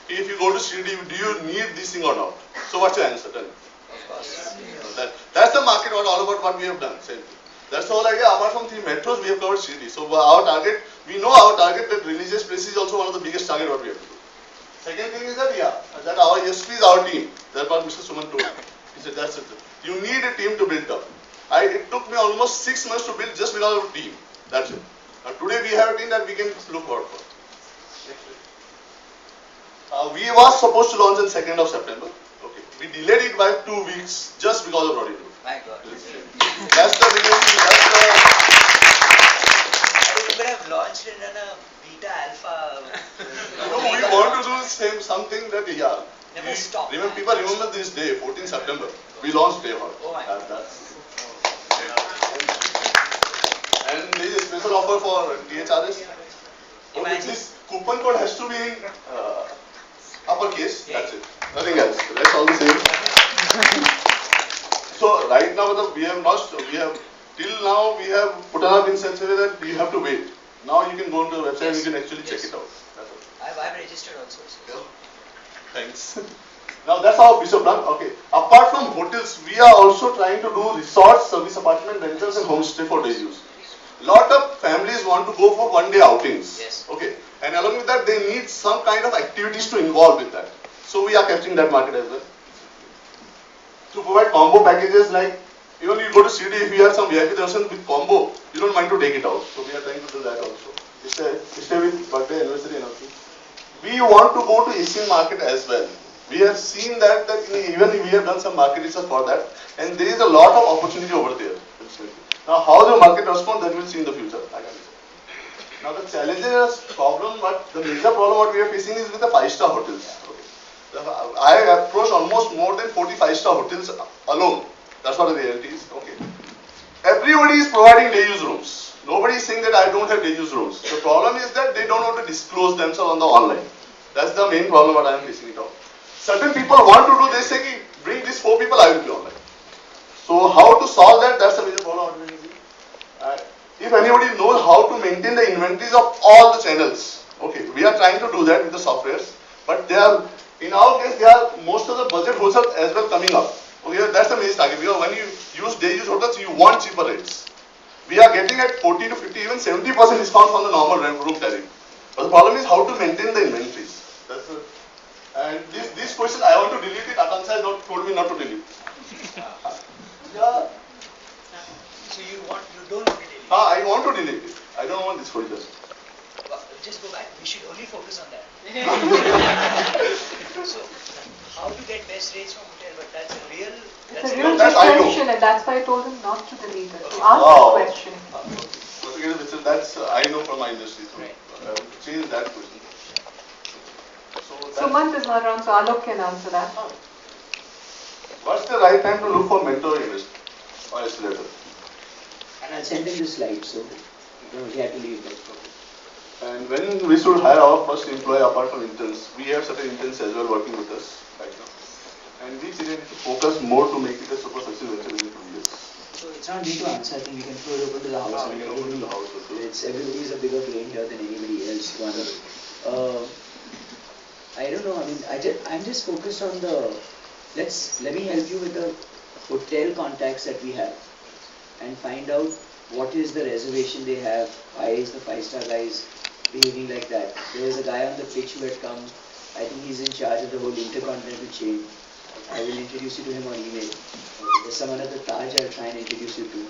if you go to Shirdi, do you need this thing or not? So what's your answer? Tell me. Of course. That's the market, all about what we have done. Same thing. That's the whole idea. Apart from 3 metros, we have covered Shirdi. So our target, we know our target that religious places is also one of the biggest target what we have to do. Second thing is that, that our USP is our team. That's what Mr. Suman told. He said, that's it. You need a team to build up. It took me almost 6 months to build just because of team. That's it. Now today we have a team that we can look forward for. We were supposed to launch on 2nd of September. Okay. We delayed it by 2 weeks just because of Rodinhoods. My God. That's the reality. You could have launched it in a beta alpha. No, we want to do something that, Never stop. People remember this day, 14th September. We launched Day Hall. Oh my God. And there is a special offer for THRS. Okay, this coupon code has to be in uppercase. That's it. Nothing else. That's all the same. So right now we have till now we have put up in such a way that you have to wait. Now you can go onto the website and you can actually check it out. That's all. I've registered also. So. Thanks. Now that's our piece of plan. Okay. Apart from hotels, we are also trying to do resorts, service apartment rentals and homestay for day use. Lot of families want to go for one-day outings. Yes. Okay. And along with that, they need some kind of activities to involve with that. So we are capturing that market as well. To provide combo packages like, even you go to CD, if you have some VIP darshan with combo, you don't mind to take it out. So we are trying to do that also. Stay with birthday, anniversary and everything. We want to go to Asian market as well. We have seen that even we have done some market research for that, and there is a lot of opportunity over there. Now, how the market responds, that we'll see in the future. Now, the challenges, problem, but the major problem what we are facing is with the 5-star hotels. Okay. I have approached almost more than 45-star hotels alone. That's what the reality is. Okay. Everybody is providing day use rooms. Nobody is saying that I don't have day use rooms. The problem is that they don't want to disclose themselves on the online. That's the main problem what I am facing it out. Certain people want to do, they say, bring these 4 people, I will be online. So how to solve that? That's the major problem. If anybody knows how to maintain the inventories of all the channels, okay, we are trying to do that with the softwares, but they are, in our case, they are most of the budget hotels as well coming up. Okay, that's the main target. Because when you use day use hotels, you want cheaper rates. We are getting at 40 to 50, even 70% discount from the normal room tariff. But the problem is how to maintain the inventories. That's it. And this question, I want to delete it. Akanksha has not told me not to delete. Yeah. So you don't want to delete it? I want to delete it. I don't want this folder. Just go back. We should only focus on that. So, how to get best rates from hotel? But that's a real. It's a real question, and that's why I told him not to delete it. To ask the question. That's I know from my industry. So right. I have to change that question. So Sumant is not around, so Alok can answer that. What's the right time to look for mentor or accelerator? And I'll send him the slide, so he had to leave that. And when we should hire our first employee apart from interns, we have certain interns as well working with us right now. And we need to focus more to make it a super successful venture within 2 years. So it's not me to answer. I think we can throw it open to the house. We can open to the house also. Everybody is a bigger brain here than anybody else. I don't know. I mean, I'm just focused on the. Let me help you with the hotel contacts that we have, and find out what is the reservation they have. Why is the 5-star guys behaving like that? There was a guy on the pitch who had come. I think he's in charge of the whole intercontinental chain. I will introduce you to him on email. There's someone at the Taj I'll try and introduce you to.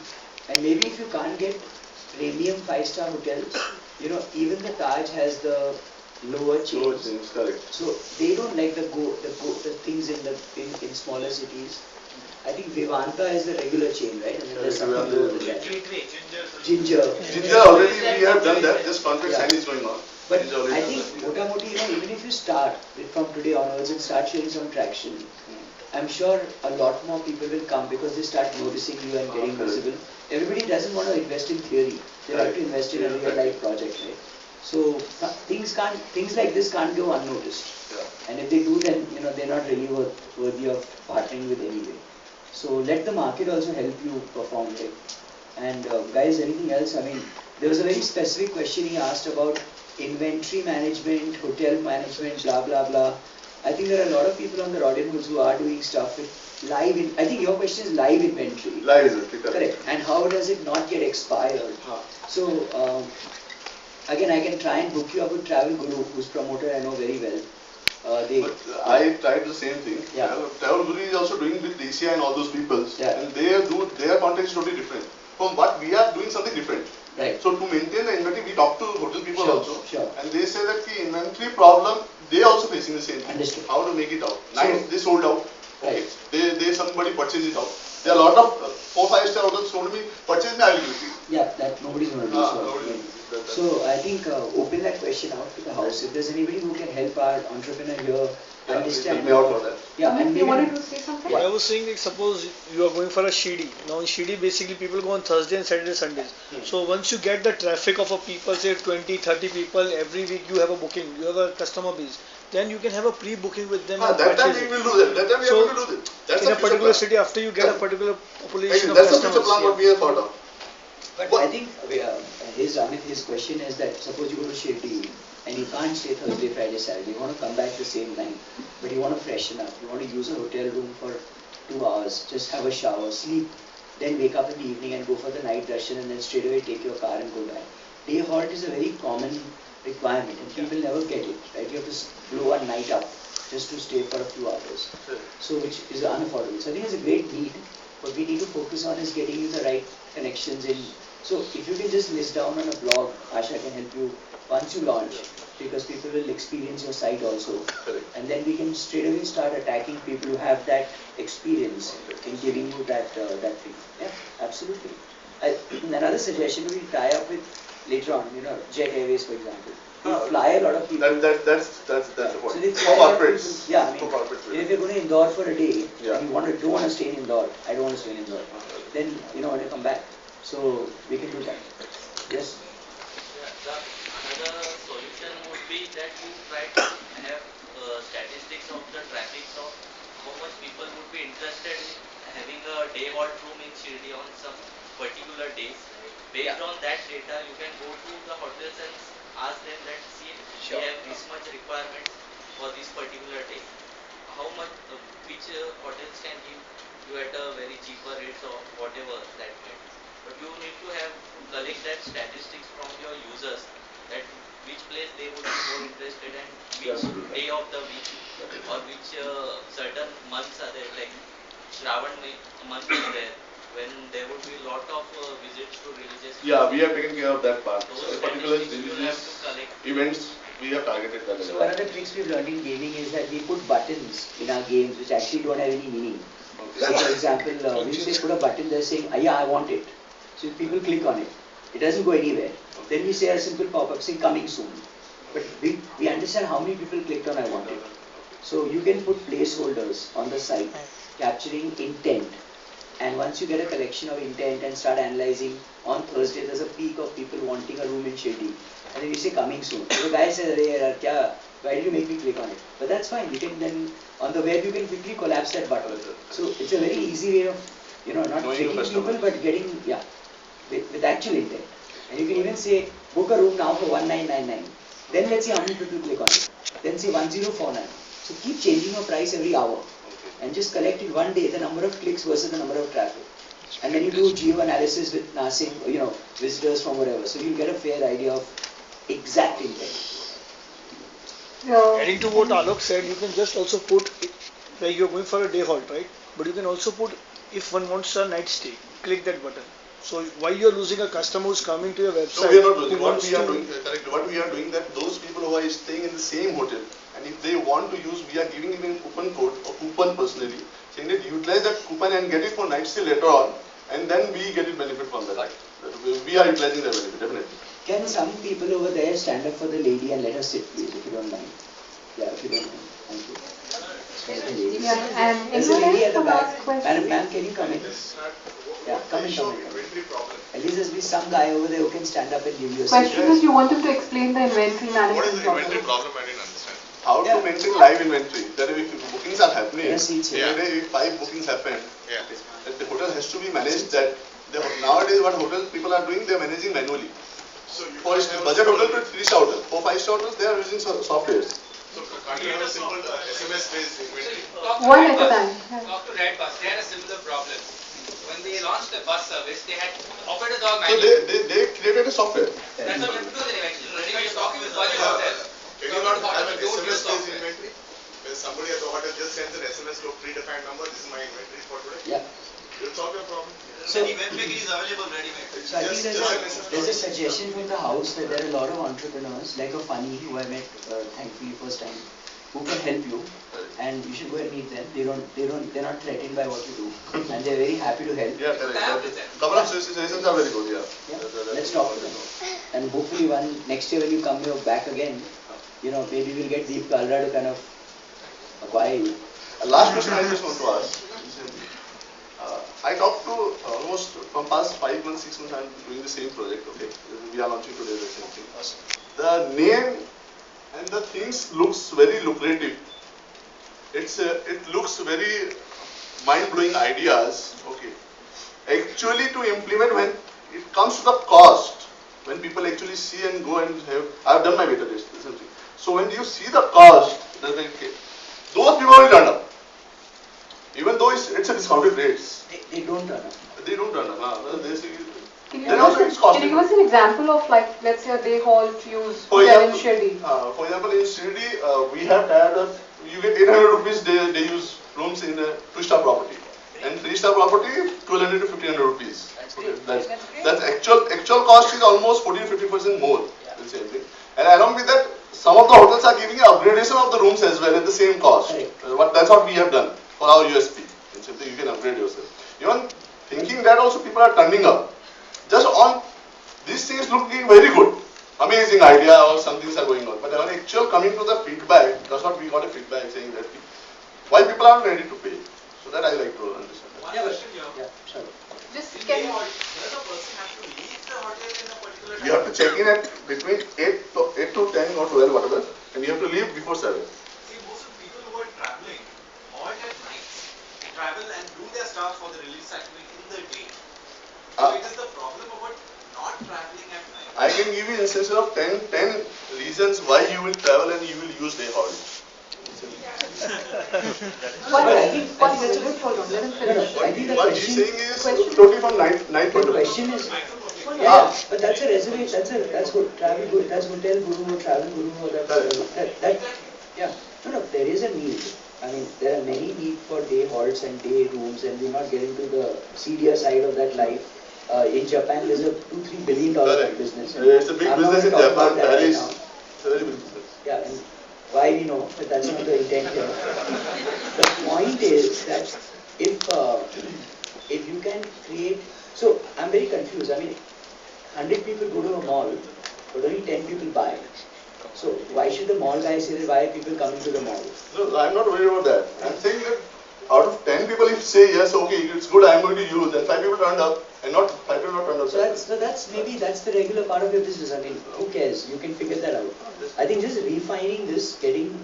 And maybe if you can't get premium 5-star hotels, even the Taj has the lower chains. Correct. So they don't like the things in smaller cities. I think Vivanta is the regular chain, right? And then there's something lower than that. Ginger. Ginger already we have done that. This contract signing is going on. But I think Motamoti, even if you start from today onwards and start showing some traction, I'm sure a lot more people will come because they start noticing you and getting visible. Everybody doesn't want to invest in theory. They like to invest in a real life project, right? So things like this can't go unnoticed. And if they do, then they're not really worthy of partnering with anyway. So let the market also help you perform, right? And guys, anything else? I mean, there was a very specific question he asked about inventory management, hotel management, blah blah blah. I think there are a lot of people on the Rodinhoods who are doing stuff with live. I think your question is live inventory. Live inventory, correct. And how does it not get expired? So again, I can try and hook you up with Travel Guru, whose promoter I know very well. I tried the same thing. Yeah. Travel Guru is also doing with DCI and all those people. Yeah. And their content is totally different. From what we are doing something different. Right. So to maintain the inventory, we talk to hotel people also. Sure. And they say that the inventory problem, they also facing the same thing. Understood. How to make it out. Nice, they sold out. Okay. Right. They somebody purchased it out. There are a lot of 4-5-star hotels told me, purchase me, I will give it to you. Yeah, that nobody's going to do so. So I think open that question out to the house. If there's anybody who can help our entrepreneur here understand. Help me out for that. Yeah, and you wanted to say something? I was saying, like, suppose you are going for a Shidi. Now in Shidi, basically people go on Thursday and Saturday, Sundays. So once you get the traffic of a people, say 20, 30 people, every week you have a booking, you have a customer base, then you can have a pre-booking with them. That time we will do that. That time we are going to do that. That's in a particular city, after you get a particular population of that's customers. That's the future plan what we have thought of. But I think his question is that suppose you go to Shirdi and you can't stay Thursday, Friday, Saturday. You want to come back the same night, but you want to freshen up. You want to use a hotel room for 2 hours, just have a shower, sleep, then wake up in the evening and go for the night darshan and then straight away take your car and go back. Day halt is a very common requirement and people never get it, right? You have to blow a night up just to stay for a few hours. So which is unaffordable. So I think it's a great need. What we need to focus on is getting you the right connections in. So if you can just list down on a blog, Asha can help you once you launch, because people will experience your site also. Correct. And then we can straight away start attacking people who have that experience in giving you that thing. Yeah, absolutely. Another suggestion we tie up with later on, Jet Airways for example. They fly a lot of people. That's the point. So they For fly a lot of corporates. people. Yeah, I mean, For corporates. if you're going to Indore for a day, Yeah. and you don't want to stay in Indore, I don't want to stay in Indore, then when you come back. So we can do that. Yes. Another solution would be that you try to have statistics of the traffic of how much people would be interested in having a day halt room in Shirdi on some particular days. Based on that data, you can go to the hotels and ask them that, see, we have this much requirement for this particular day. How much, which hotels can give you at a very cheaper rates or whatever that may be. But you need to collect that statistics from your users, that which place they would be more interested in, which day of the week, or which certain months are there, like Shravan month is there, when there would be a lot of visits to religious. Yeah, we have taken care of that part. Those Particular statistics you have to collect. events, we have targeted that. So one of the tricks we've learned in gaming is that we put buttons in our games which actually don't have any meaning. So for example, we say put a button there saying, yeah, I want it. So if people click on it, it doesn't go anywhere. Then we say a simple pop-up saying coming soon. But we understand how many people clicked on I want it. So you can put placeholders on the site capturing intent. And once you get a collection of intent and start analyzing, on Thursday there's a peak of people wanting a room in Shady. And then you say coming soon. So the guy says, "Arey yaar, kya, why did you make me click on it?" But that's fine. You can then, on the web, you can quickly collapse that button. So it's a very easy way of, not tricking people, but getting, with actual intent. And you can even say, book a room now for 1999. Then let's see how many people click on it. Then say 1049. So keep changing your price every hour. And just collect in one day the number of clicks versus the number of traffic. And then you do geo analysis with nursing, visitors from whatever. So you'll get a fair idea of exact intent. Adding to what Alok said, you can just also put, like you're going for a day halt, right? But you can also put, if one wants a night stay, click that button. So while you're losing a customer who's coming to your website, no, we are not losing. What we are doing that those people who are staying in the same hotel, and if they want to use, we are giving them a coupon code or coupon personally, saying that utilize that coupon and get it for night stay later on, and then we get it benefit from that. We are utilizing that benefit, definitely. Can some people over there stand up for the lady and let her sit, please, if you don't mind? Yeah, if you don't mind. Thank you. And there's a lady at the back. question? Ma'am, can you come in? Yeah, come in. At least there's be some guy over there who can stand up and give you a seat. Question is, you want him to explain the inventory management. What is the inventory problem? I didn't understand. How to maintain live inventory? That if bookings are happening, if 5 bookings happen, that the hotel has to be managed. That nowadays what hotel people are doing, they are managing manually. So for budget hotel to 3-star hotel, for 5-star hotels, they are using softwares. So can't you have a simple SMS-based inventory? One at a time. Talk to Red Bus. They had a similar problem. When they launched the bus service, they had operated the So they created a software. That's what you have to do then eventually. When you're talking with budget hotel. Can you not have an SMS-based inventory? When somebody at the hotel just sends an SMS to a predefined number, this is my inventory for today. Yeah. You'll solve your problem. So inventory is available ready-made. So I think there's a suggestion from the house that there are a lot of entrepreneurs, like a Funny who I met thankfully first time, who can help you, and you should go and meet them. They're not threatened by what you do, and they're very happy to help. Yeah, correct. Couple of suggestions are very good. Yeah. Let's talk to them, and hopefully next year when you come here back again, maybe we'll get Deep Kalra to kind of acquire you. Last question I just want to ask. I talked to almost from past 5 months, 6 months, I'm doing the same project, okay. We are launching today the same thing. The name and the things looks very lucrative. It looks very mind-blowing ideas, okay. Actually to implement when it comes to the cost, when people actually see and go and have, I've done my beta test, essentially. So when you see the cost, those people will turn up. Even though it's a discounted rates. They don't turn up. They don't turn up. Can you give us an example of, like, let's say a day halt use hotel in Shirdi? For example, in Shirdi, we have tied up, you get 800 rupees they use rooms in a 2-star property. And 3-star property, 1200 to 1500 rupees. That's actual cost is almost 40-50% more. The same thing. And along with that, some of the hotels are giving upgradation of the rooms as well at the same cost. That's what we have done for our USP. Simply you can upgrade yourself. Even thinking that also people are turning up. Just on these things looking very good. Amazing idea or some things are going on. But when actual coming to the feedback, that's what we got a feedback saying that why people are ready to pay. So that I like to understand. One question here. Yeah, sure. Just Does a person have to leave the hotel in a particular time? You have to check in at between 8 to 10 or 12 whatever, and you have to leave before 7. See, most of the people who are traveling halt at night, travel and do their stuff for the release activity in the day. So it is the problem about not traveling at night. I can give you instances of 10 reasons why you will travel and you will use day halt. Hold on, let him finish. I think the What question, he's saying is totally from night point the of view. question is, but that's a reservation, that's good, travel guru, that's hotel guru, travel guru, no, there is a need. I mean, there are many need for day halts and day rooms, and we're not getting to the seedier side of that life. In Japan, there's a $2-3 billion business. It's a big business in Japan, Paris. It's a very big business. Yeah, and why we know, but that's not the intent here. The point is that if you can create, so I'm very confused. I mean, 100 people go to a mall, but only 10 people buy. So why should the mall guy say that? Why are people coming to the mall? No, I'm not worried about that. I'm saying that out of 10 people, if say yes, okay, it's good, I'm going to use, and 5 people turned up, and not 5 people not turned up. So that's maybe that's the regular part of your business. I mean, who cares? You can figure that out. I think just refining this, getting.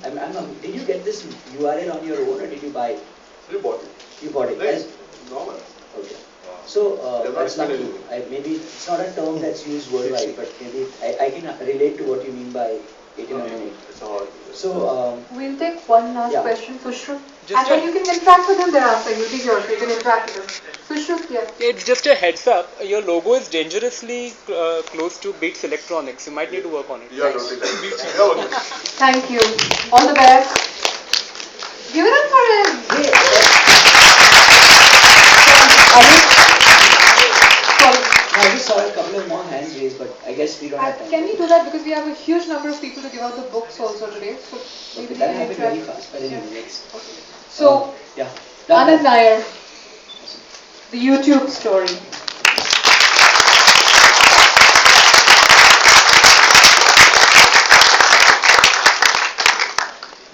Did you get this URL on your own, or did you buy it? You bought it. You bought it. Right. Normal. Okay. So They're not that's not, explaining maybe it's not a term that's used worldwide, but maybe I can relate to what you mean by it in a minute. It's hard. So We'll take one last Yeah. question, Sushruth. And then you can interact with him thereafter. You'll be here, so you can interact with him. Sushruth, yeah. It's just a heads up. Your logo is dangerously close to Beats Electronics. You might need to work on it. Yeah, totally. Yeah, okay. Thank you. All the best. Give it up for him. I just saw a couple of more hands raised, but I guess we don't have time. Can we do that because we have a huge number of people to give out the books also today. So maybe That we can happened very interact. fast, but anyway, let's. So Yeah. Anand Nair, the YouTube story.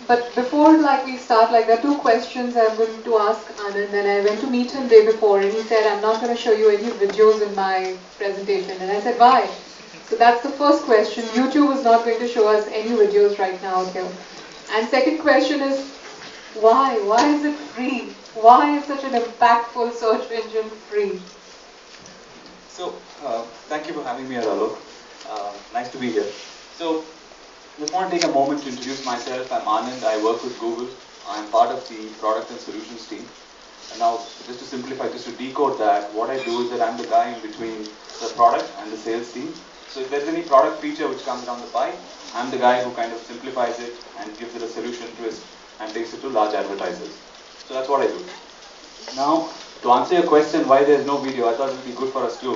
But before we start, there are two questions I'm going to ask Anand, and I went to meet him day before, and he said, I'm not going to show you any videos in my presentation. And I said, why? So that's the first question. YouTube is not going to show us any videos right now out here. And second question is, why? Why is it free? Why is such an impactful search engine free? So, thank you for having me here, Alok. Nice to be here. So, just want to take a moment to introduce myself. I'm Anand. I work with Google. I'm part of the product and solutions team. And now, just to simplify, just to decode that, what I do is that I'm the guy in between the product and the sales team. So if there's any product feature which comes down the pipe, I'm the guy who kind of simplifies it and gives it a solution twist and takes it to large advertisers. So that's what I do. Now, to answer your question why there's no video, I thought it would be good for us to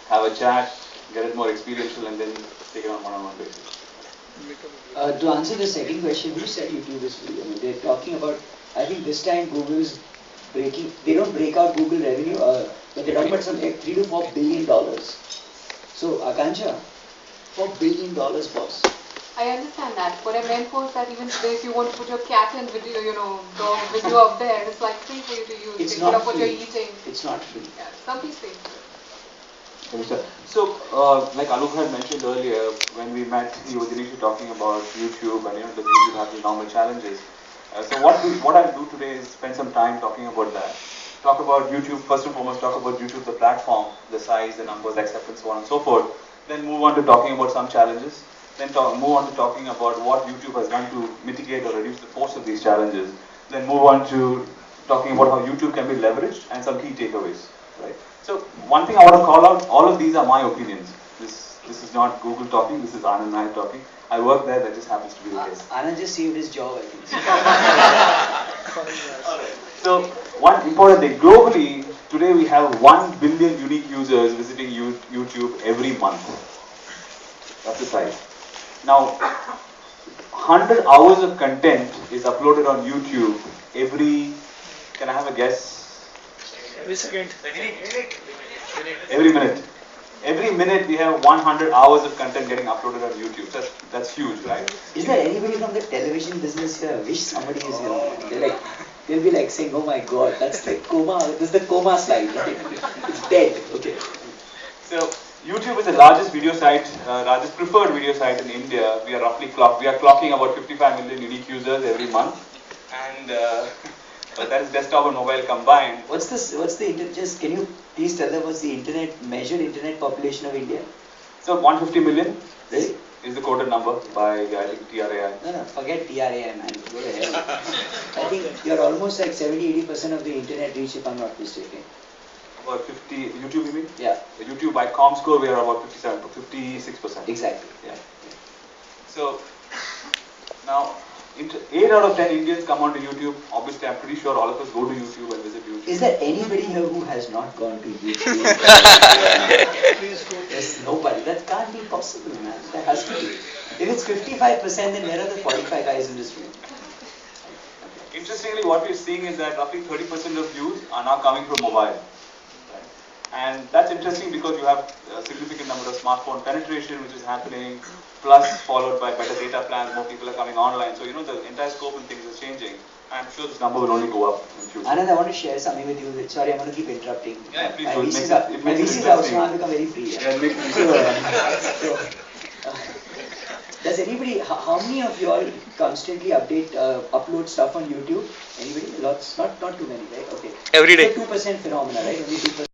have a chat, get it more experiential, and then take it on one-on-one basis. To answer the second question, who said YouTube is free? I mean, they're talking about, I think this time Google's breaking, they don't break out Google revenue, but they're talking about something like $3 to $4 billion. So, Akansha, $4 billion, boss. I understand that. What I meant was that even today, if you want to put your cat and video, dog video up there, it's free for you to use. It's Pick not it up what free. you're eating. It's not free. Yeah, some people. So, like Alok had mentioned earlier, when we met, he was initially talking about YouTube and the YouTube have the normal challenges. So what I'll do today is spend some time talking about that. Talk about YouTube, first and foremost, talk about YouTube, the platform, the size, the numbers, acceptance, so on and so forth. Then move on to talking about some challenges. Then move on to talking about what YouTube has done to mitigate or reduce the force of these challenges. Then move on to talking about how YouTube can be leveraged and some key takeaways. Right. So one thing I want to call out, all of these are my opinions. This is not Google talking, this is Anand Nair talking. I work there, that just happens to be the case. Anand just saved his job, I think. So one important thing, globally, today we have 1 billion unique users visiting YouTube every month. That's the size. Now, 100 hours of content is uploaded on YouTube every, can I have a guess? Every second. Every minute. Every minute we have 100 hours of content getting uploaded on YouTube. That's huge, right? Is there anybody from the television business here? I wish somebody is here. They'll be saying, oh my god, that's the coma, this is the coma slide. It's dead. Okay. So YouTube is the largest video site, largest preferred video site in India. We are clocking about 55 million unique users every month. And but that is desktop and mobile combined. Can you please tell them what's the measured internet population of India? So 150 million. Really? Is the quoted number by, I think, TRAI. No, forget TRAI, man. Go to hell. I think you're almost 70-80% of the internet reach, if I'm not mistaken. About 50, YouTube you mean? Yeah. YouTube by ComScore we are about 56%. Exactly. Yeah. So, now, 8 out of 10 Indians come onto YouTube. Obviously, I'm pretty sure all of us go to YouTube and visit YouTube. Is there anybody here who has not gone to YouTube? There's nobody. That can't be possible, man. That has to be. If it's 55%, then where are the 45 guys in this room? Interestingly, what we're seeing is that roughly 30% of views are now coming from mobile. Right? And that's interesting because you have a significant number of smartphone penetration which is happening, plus followed by better data plans, more people are coming online. So, the entire scope and things is changing. I'm sure this number will only go up in future. Anand, I want to share something with you. Sorry, I'm going to keep interrupting. Yeah, please My do. VC is out. It My makes VC it is out, so interesting. I'll become very free. Yeah, it makes Does anybody, how many of you all constantly upload stuff on YouTube? Anybody? Lots, not too many, right? Okay. Every day. It's a 2% phenomena, right? Only 2%.